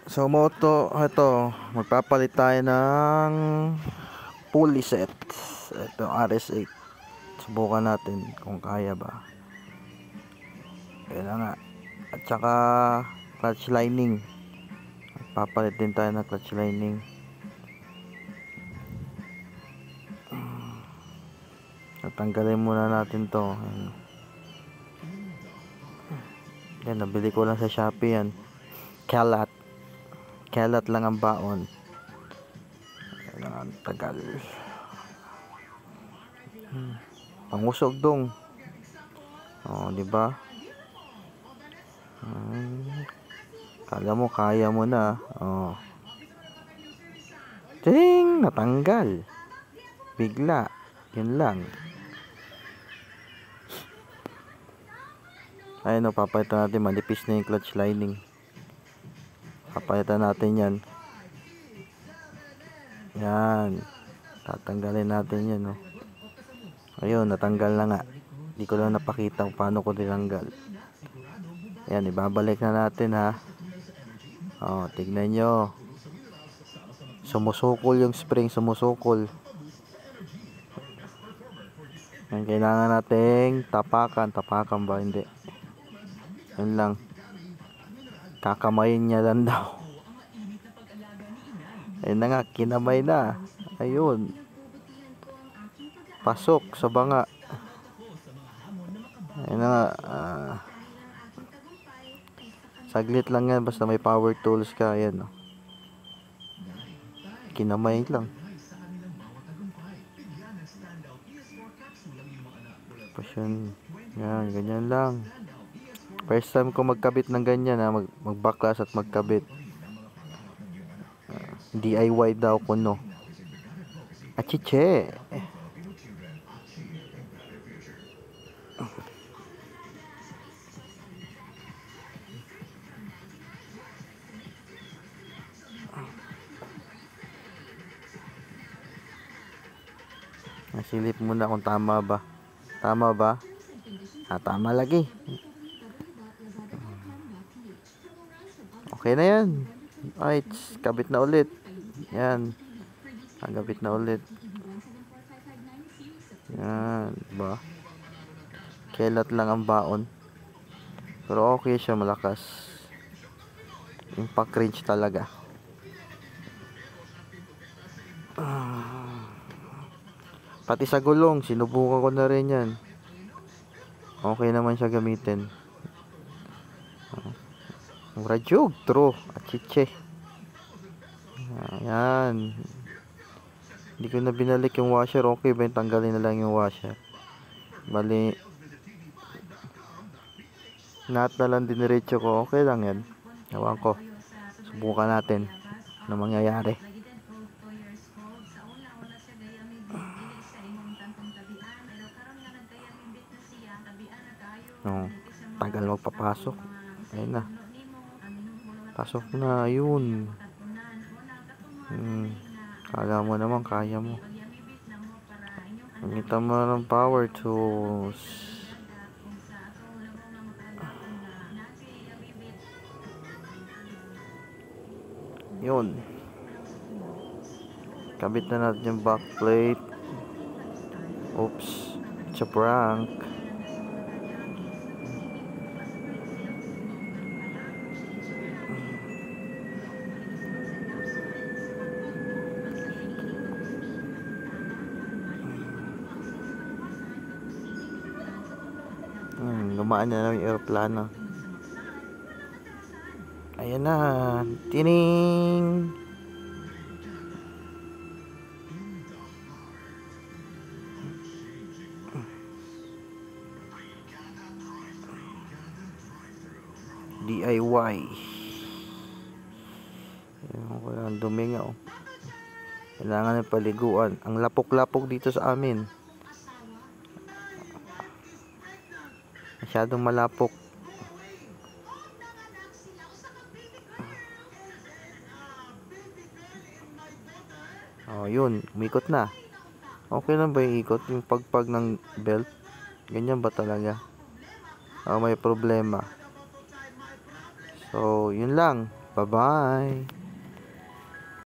So moto, ito, magpapalit tayo ng pulley set. Ito RS8. Subukan natin kung kaya ba. Kaya nga. At saka clutch lining. Magpapalit din tayo ng clutch lining. Tatanggalin muna natin to. Yan, nabili ko lang sa Shopee yan. Kalat lang ang baon. Ang tagal. Pangusog dong. Oh, di ba? Kala mo kaya mo na. Oh. Ting, natanggal. Bigla. Yun lang. Ayun, papalitan natin, manipis na yung clutch lining. Papalitan natin yan. Yan. Tatanggalin natin yan, oh. Ayun, natanggal na nga. Hindi ko lang napakita kung paano ko tinanggal. Yan, ibabalik na natin, ha. Oh, tignan nyo. Sumusukol yung spring, sumusukol. Yan, kailangan nating tapakan ba? Hindi. Yun lang. Kakamayin niya lang daw. Ayun na nga, kinamay na. Ayun. Pasok sa banga. Ayun na nga. Saglit lang yan, basta may power tools ka. Ayan, oh. Kinamay lang. Pasyon. Yan, ganyan lang. First time ko magkabit ng ganyan, ha. Magbaklas at magkabit. DIY daw ko, no. Achiche. Nasilip muna kung tama ba. Tama ba? Tama lagi. Okay na yan. Ay, kabit na ulit. Yan. Kabit na ulit. Yan. Diba? Kelat lang ang baon. Pero okay siya, malakas. Impact range talaga. Pati sa gulong, sinubukan ko na rin yan. Okay naman siya gamitin. Radyog, true. Achiche. Ayan. Hindi ko na binalik yung washer. Okay ba yung tanggalin na lang yung washer? Bali, nut na lang diniretso ko. Okay lang yan. Ewan ko. Subukan natin na mangyayari. Tagal magpapasok. Ayun na. Pasok na. Ayun. Kala mo naman kaya mo. Gamitan mo ng power tools. Yun. Kabit na natin yung backplate. Oops. It's a prank. Lumaan na lang yung aeroplano. Ayan na. Tining! DIY. Ayan ko lang, dumi nga, oh. Kailangan ng paliguan. Ang lapok-lapok dito sa amin. Masyadong malapok. Oh, yun. Umikot na. Okay lang ba yung ikot? Yung pagpag ng belt? Ganyan ba talaga? May problema. So, yun lang. Bye-bye.